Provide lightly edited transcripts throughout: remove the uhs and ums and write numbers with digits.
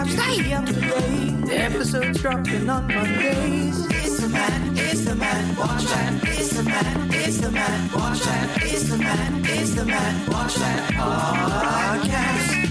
subscribe, stay up to date. The episodes dropping on Mondays. It's the Matt, watch that. It's the Matt, watch that. It's the Matt, watch that podcast.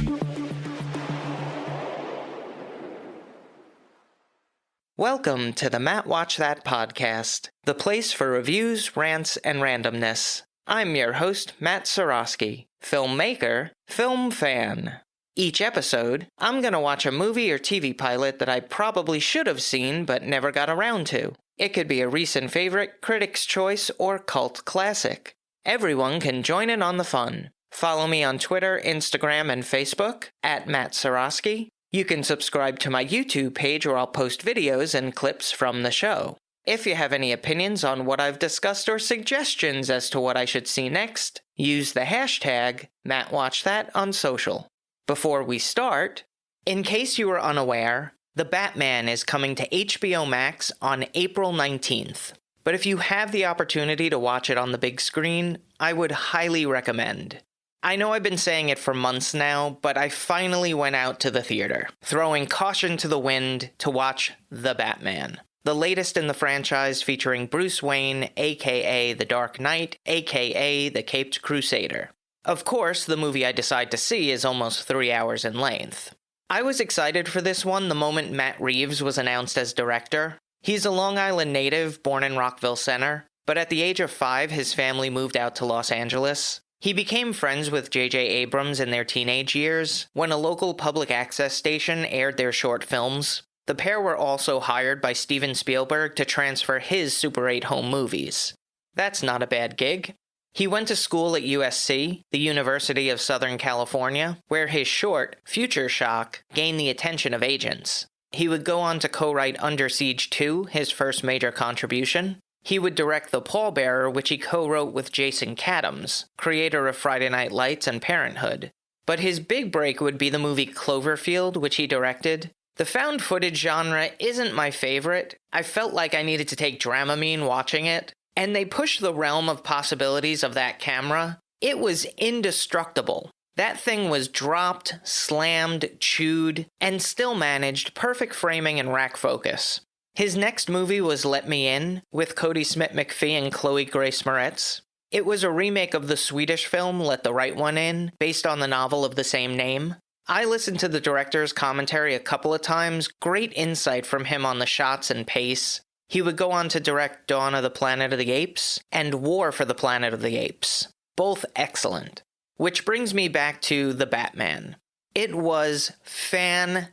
Welcome to the Matt Watch That podcast, the place for reviews, rants, and randomness. I'm your host, Matt Seroski, filmmaker, film fan. Each episode, I'm going to watch a movie or TV pilot that I probably should have seen but never got around to. It could be a recent favorite, critic's choice, or cult classic. Everyone can join in on the fun. Follow me on Twitter, Instagram, and Facebook, at Matt Seroski. You can subscribe to my YouTube page where I'll post videos and clips from the show. If you have any opinions on what I've discussed or suggestions as to what I should see next, use the hashtag MattWatchThat on social. Before we start, in case you were unaware, The Batman is coming to HBO Max on April 19th. But if you have the opportunity to watch it on the big screen, I would highly recommend. I know I've been saying it for months now, but I finally went out to the theater, throwing caution to the wind to watch The Batman, the latest in the franchise featuring Bruce Wayne, aka The Dark Knight, aka The Caped Crusader. Of course, the movie I decide to see is almost 3 hours in length. I was excited for this one the moment Matt Reeves was announced as director. He's a Long Island native born in Rockville Center, but at the age of 5, his family moved out to Los Angeles. He became friends with J.J. Abrams in their teenage years, when a local public access station aired their short films. The pair were also hired by Steven Spielberg to transfer his Super 8 home movies. That's not a bad gig. He went to school at USC, the University of Southern California, where his short, Future Shock, gained the attention of agents. He would go on to co-write Under Siege 2, his first major contribution. He would direct The Pallbearer, which he co-wrote with Jason Katims, creator of Friday Night Lights and Parenthood. But his big break would be the movie Cloverfield, which he directed. The found footage genre isn't my favorite. I felt like I needed to take Dramamine watching it, and they pushed the realm of possibilities of that camera. It was indestructible. That thing was dropped, slammed, chewed, and still managed perfect framing and rack focus. His next movie was Let Me In, with Cody Smith-McPhee and Chloe Grace Moretz. It was a remake of the Swedish film Let the Right One In, based on the novel of the same name. I listened to the director's commentary a couple of times, great insight from him on the shots and pace. He would go on to direct Dawn of the Planet of the Apes and War for the Planet of the Apes, both excellent. Which brings me back to The Batman. It was fantastic.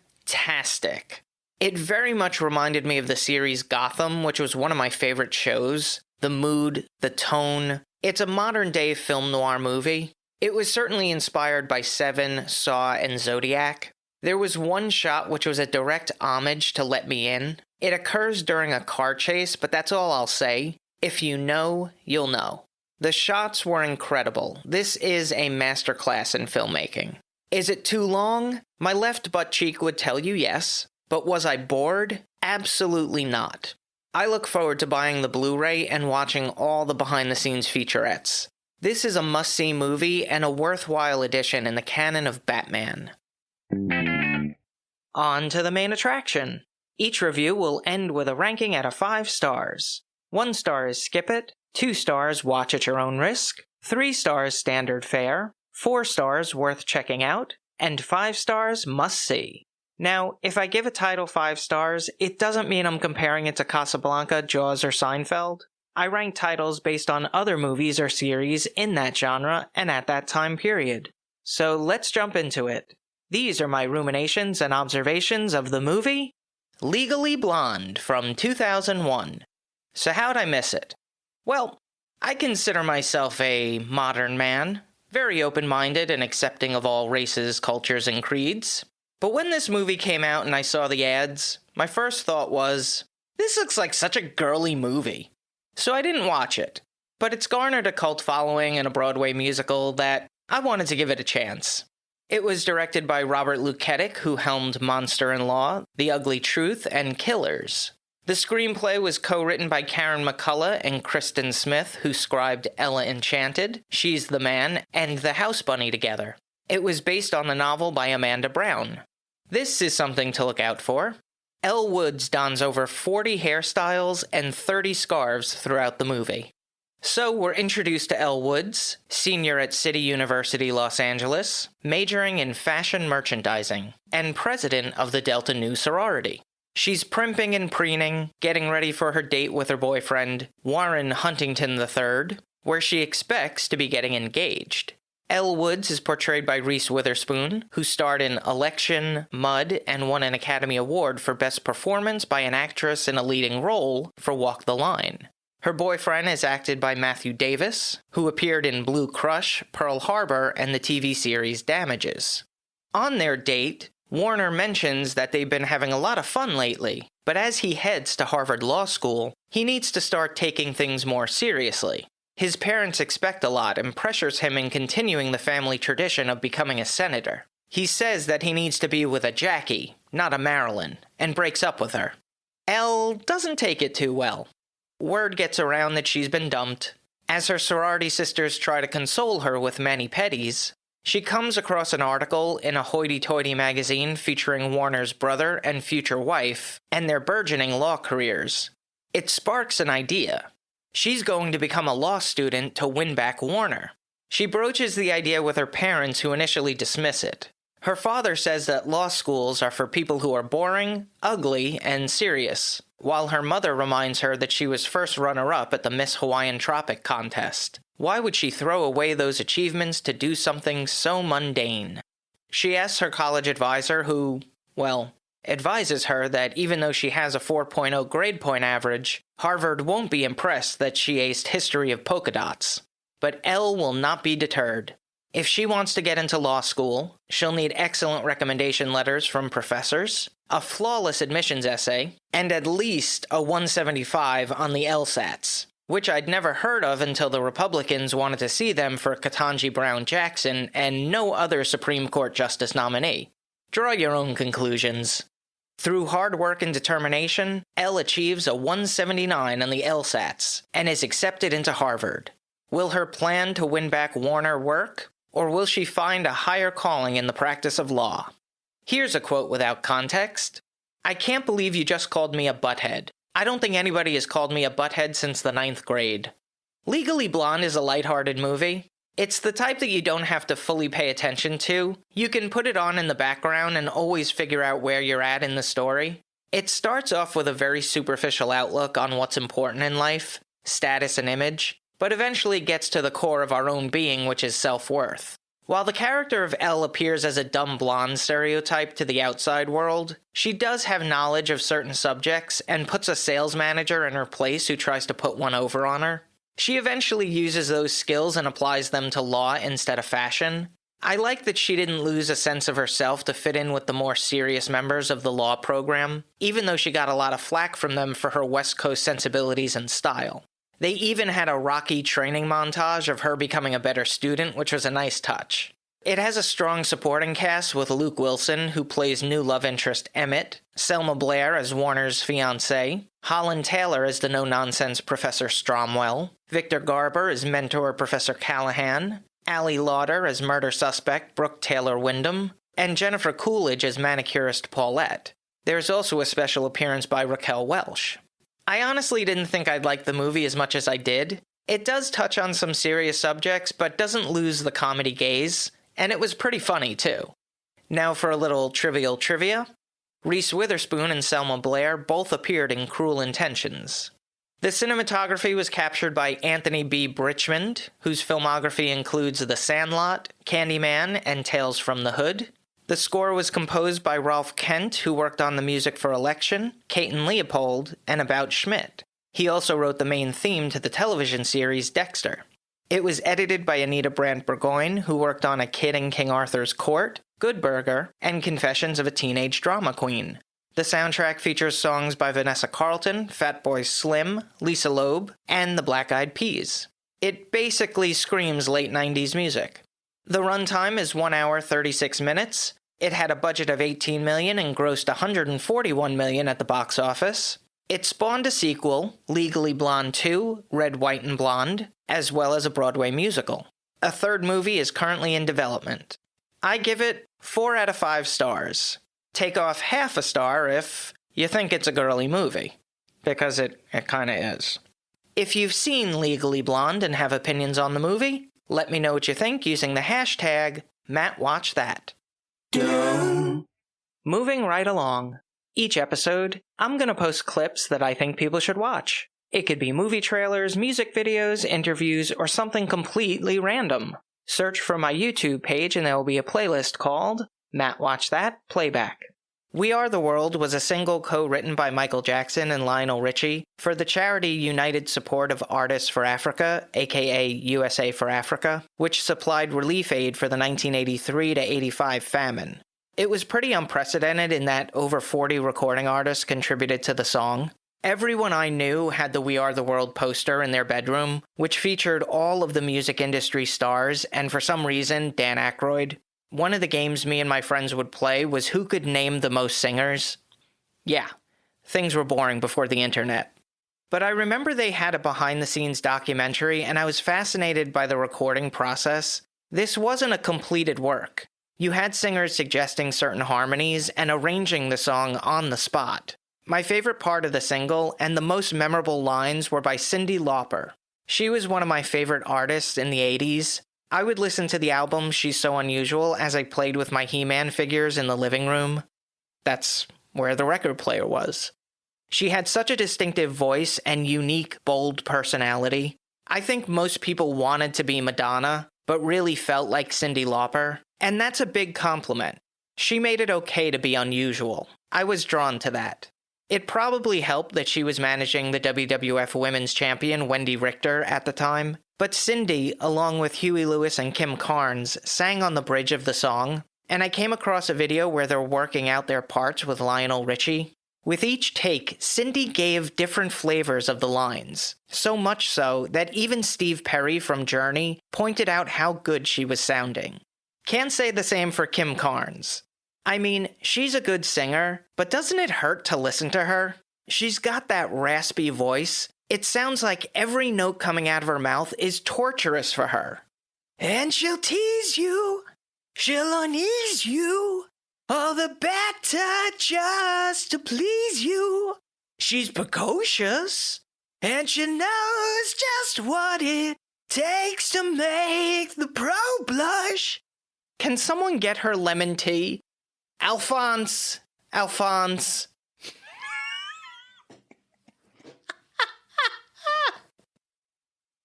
It very much reminded me of the series Gotham, which was one of my favorite shows. The mood, the tone. It's a modern-day film noir movie. It was certainly inspired by Seven, Saw, and Zodiac. There was one shot which was a direct homage to Let Me In. It occurs during a car chase, but that's all I'll say. If you know, you'll know. The shots were incredible. This is a masterclass in filmmaking. Is it too long? My left butt cheek would tell you yes. But was I bored? Absolutely not. I look forward to buying the Blu-ray and watching all the behind-the-scenes featurettes. This is a must-see movie and a worthwhile addition in the canon of Batman. On to the main attraction. Each review will end with a ranking out of 5 stars. 1 star is skip it, 2 stars watch at your own risk, 3 stars standard fare, 4 stars worth checking out, and 5 stars must see. Now, if I give a title 5 stars, it doesn't mean I'm comparing it to Casablanca, Jaws, or Seinfeld. I rank titles based on other movies or series in that genre and at that time period. So let's jump into it. These are my ruminations and observations of the movie Legally Blonde from 2001. So how'd I miss it? Well, I consider myself a modern man, very open-minded and accepting of all races, cultures, and creeds. But when this movie came out and I saw the ads, my first thought was, this looks like such a girly movie. So I didn't watch it. But it's garnered a cult following and a Broadway musical that I wanted to give it a chance. It was directed by Robert Luketic, who helmed Monster-in-Law, The Ugly Truth, and Killers. The screenplay was co-written by Karen McCullough and Kristen Smith, who scribed Ella Enchanted, She's the Man, and The House Bunny together. It was based on the novel by Amanda Brown. This is something to look out for. Elle Woods dons over 40 hairstyles and 30 scarves throughout the movie. So we're introduced to Elle Woods, senior at City University, Los Angeles, majoring in fashion merchandising, and president of the Delta Nu sorority. She's primping and preening, getting ready for her date with her boyfriend, Warren Huntington III, where she expects to be getting engaged. Elle Woods is portrayed by Reese Witherspoon, who starred in Election, Mud, and won an Academy Award for Best Performance by an Actress in a Leading Role for Walk the Line. Her boyfriend is acted by Matthew Davis, who appeared in Blue Crush, Pearl Harbor, and the TV series Damages. On their date, Warner mentions that they've been having a lot of fun lately, but as he heads to Harvard Law School, he needs to start taking things more seriously. His parents expect a lot and pressures him in continuing the family tradition of becoming a senator. He says that he needs to be with a Jackie, not a Marilyn, and breaks up with her. Elle doesn't take it too well. Word gets around that she's been dumped. As her sorority sisters try to console her with mani-pedis, she comes across an article in a hoity-toity magazine featuring Warner's brother and future wife and their burgeoning law careers. It sparks an idea. She's going to become a law student to win back Warner. She broaches the idea with her parents, who initially dismiss it. Her father says that law schools are for people who are boring, ugly, and serious, while her mother reminds her that she was first runner-up at the Miss Hawaiian Tropic contest. Why would she throw away those achievements to do something so mundane? She asks her college advisor, who, advises her that even though she has a 4.0 grade point average, Harvard won't be impressed that she aced History of Polka Dots. But Elle will not be deterred. If she wants to get into law school, she'll need excellent recommendation letters from professors, a flawless admissions essay, and at least a 175 on the LSATs, which I'd never heard of until the Republicans wanted to see them for Ketanji Brown Jackson and no other Supreme Court Justice nominee. Draw your own conclusions. Through hard work and determination, Elle achieves a 179 on the LSATs and is accepted into Harvard. Will her plan to win back Warner work, or will she find a higher calling in the practice of law? Here's a quote without context. "I can't believe you just called me a butthead. I don't think anybody has called me a butthead since the 9th grade." Legally Blonde is a lighthearted movie. It's the type that you don't have to fully pay attention to. You can put it on in the background and always figure out where you're at in the story. It starts off with a very superficial outlook on what's important in life, status and image, but eventually gets to the core of our own being, which is self-worth. While the character of Elle appears as a dumb blonde stereotype to the outside world, she does have knowledge of certain subjects and puts a sales manager in her place who tries to put one over on her. She eventually uses those skills and applies them to law instead of fashion. I like that she didn't lose a sense of herself to fit in with the more serious members of the law program, even though she got a lot of flack from them for her West Coast sensibilities and style. They even had a rocky training montage of her becoming a better student, which was a nice touch. It has a strong supporting cast with Luke Wilson, who plays new love interest Emmett, Selma Blair as Warner's fiancée, Holland Taylor as the no-nonsense Professor Stromwell, Victor Garber as mentor Professor Callahan, Allie Lauder as murder suspect Brooke Taylor Wyndham, and Jennifer Coolidge as manicurist Paulette. There's also a special appearance by Raquel Welch. I honestly didn't think I'd like the movie as much as I did. It does touch on some serious subjects, but doesn't lose the comedy gaze, and it was pretty funny too. Now for a little trivial trivia. Reese Witherspoon and Selma Blair both appeared in Cruel Intentions. The cinematography was captured by Anthony B. Britchmond, whose filmography includes The Sandlot, Candyman, and Tales from the Hood. The score was composed by Rolf Kent, who worked on the music for Election, Kate and Leopold, and About Schmidt. He also wrote the main theme to the television series Dexter. It was edited by Anita Brandt Burgoyne, who worked on A Kid in King Arthur's Court, Good Burger, and Confessions of a Teenage Drama Queen. The soundtrack features songs by Vanessa Carlton, Fatboy Slim, Lisa Loeb, and the Black Eyed Peas. It basically screams late 90s music. The runtime is 1 hour 36 minutes. It had a budget of $18 million and grossed $141 million at the box office. It spawned a sequel, Legally Blonde 2, Red, White, and Blonde, as well as a Broadway musical. A third movie is currently in development. I give it 4 out of 5 stars. take off half a star if you think it's a girly movie. Because it kinda is. If you've seen Legally Blonde and have opinions on the movie, let me know what you think using the hashtag MattWatchThat. Moving right along. Each episode, I'm gonna post clips that I think people should watch. It could be movie trailers, music videos, interviews, or something completely random. Search for my YouTube page and there will be a playlist called Matt Watch That Playback. We Are the World was a single co-written by Michael Jackson and Lionel Richie for the charity United Support of Artists for Africa, aka USA for Africa, which supplied relief aid for the 1983 to 85 famine. It was pretty unprecedented in that over 40 recording artists contributed to the song. Everyone I knew had the We Are the World poster in their bedroom, which featured all of the music industry stars and for some reason Dan Aykroyd. One of the games me and my friends would play was who could name the most singers. Yeah, things were boring before the internet. But I remember they had a behind-the-scenes documentary and I was fascinated by the recording process. This wasn't a completed work. You had singers suggesting certain harmonies and arranging the song on the spot. My favorite part of the single and the most memorable lines were by Cyndi Lauper. She was one of my favorite artists in the 80s. I would listen to the album She's So Unusual as I played with my He-Man figures in the living room. That's where the record player was. She had such a distinctive voice and unique, bold personality. I think most people wanted to be Madonna, but really felt like Cyndi Lauper. And that's a big compliment. She made it okay to be unusual. I was drawn to that. It probably helped that she was managing the WWF Women's Champion Wendy Richter at the time. But Cyndi, along with Huey Lewis and Kim Carnes, sang on the bridge of the song, and I came across a video where they're working out their parts with Lionel Richie. With each take, Cyndi gave different flavors of the lines, so much so that even Steve Perry from Journey pointed out how good she was sounding. Can't say the same for Kim Carnes. I mean, she's a good singer, but doesn't it hurt to listen to her? She's got that raspy voice. It sounds like every note coming out of her mouth is torturous for her. And she'll tease you, she'll unease you, all the better just to please you. She's precocious, and she knows just what it takes to make the pro blush. Can someone get her lemon tea? Alphonse.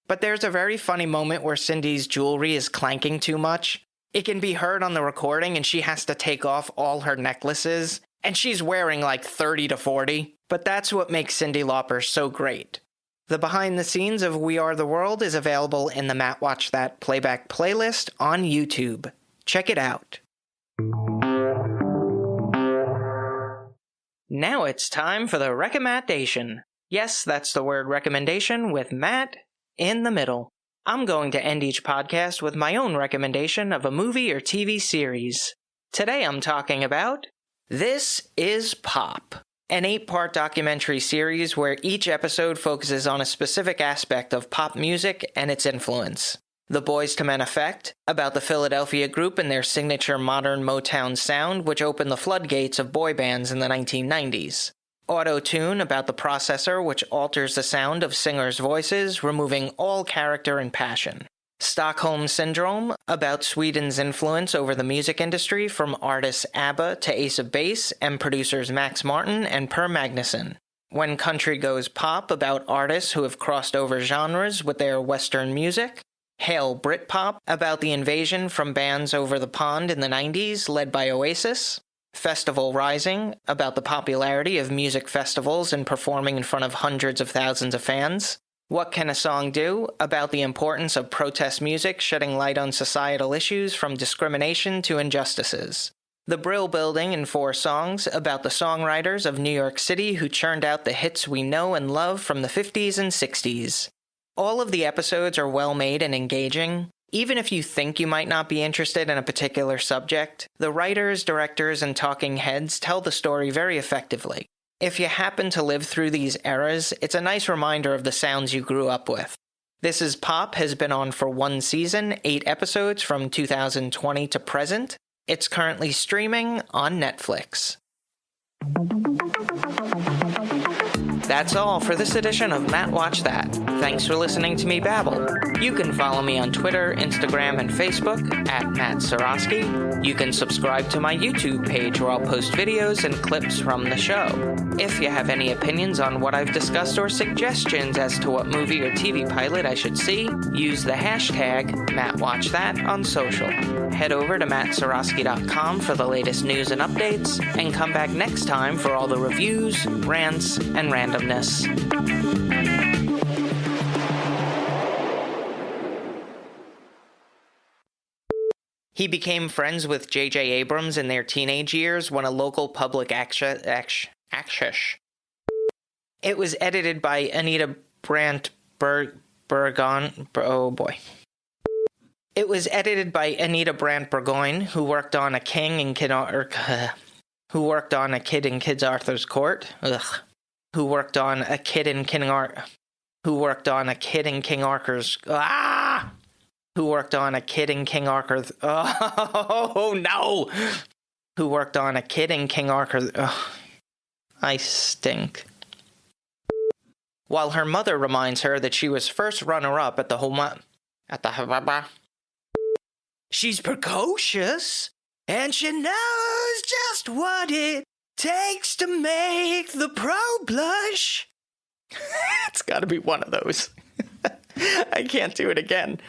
But there's a very funny moment where Cyndi's jewelry is clanking too much. It can be heard on the recording and she has to take off all her necklaces, and she's wearing like 30 to 40. But that's what makes Cyndi Lauper so great. The behind the scenes of We Are the World is available in the Matt Watch That Playback playlist on YouTube. Check it out. Now it's time for the recommendation. Yes, that's the word recommendation with Matt in the middle. I'm going to end each podcast with my own recommendation of a movie or TV series. Today I'm talking about This Is Pop, an 8-part documentary series where each episode focuses on a specific aspect of pop music and its influence. The Boyz II Men Effect, about the Philadelphia group and their signature modern Motown sound which opened the floodgates of boy bands in the 1990s. Auto-Tune, about the processor which alters the sound of singers' voices, removing all character and passion. Stockholm Syndrome, about Sweden's influence over the music industry from artists ABBA to Ace of Base and producers Max Martin and Per Magnusson. When Country Goes Pop, about artists who have crossed over genres with their Western music. Hail Britpop, about the invasion from bands over the pond in the 90s led by Oasis. Festival Rising, about the popularity of music festivals and performing in front of hundreds of thousands of fans. What Can a Song Do?, about the importance of protest music shedding light on societal issues from discrimination to injustices. The Brill Building in 4 songs, about the songwriters of New York City who churned out the hits we know and love from the 50s and 60s. All of the episodes are well made and engaging. Even if you think you might not be interested in a particular subject, the writers, directors, and talking heads tell the story very effectively. If you happen to live through these eras, it's a nice reminder of the sounds you grew up with. This Is Pop has been on for 1 season, 8 episodes from 2020 to present. It's currently streaming on Netflix. That's all for this edition of Matt Watch That. Thanks for listening to me babble. You can follow me on Twitter, Instagram, and Facebook at Matt Seroski. You can subscribe to my YouTube page where I'll post videos and clips from the show. If you have any opinions on what I've discussed or suggestions as to what movie or TV pilot I should see, use the hashtag MattWatchThat on social. Head over to mattseroski.com for the latest news and updates, and come back next time for all the reviews, rants, and randomness. He became friends with J.J. Abrams in their teenage years when a local public access. It was edited by Anita Brandt Burgoyne. Oh boy. It was edited by Anita Brandt Burgoyne, who worked on A Kid in King Arthur's Court. Who worked on A Kid in King Arthur's. Who worked on A Kid in King Arthur's. Who worked on A Kid in King Arthur's. Oh no! Who worked on A Kid in King Arthur's. I stink. While her mother reminds her that she was first runner-up at the She's precocious, and she knows just what it takes to make the pro blush. It's gotta be one of those. I can't do it again.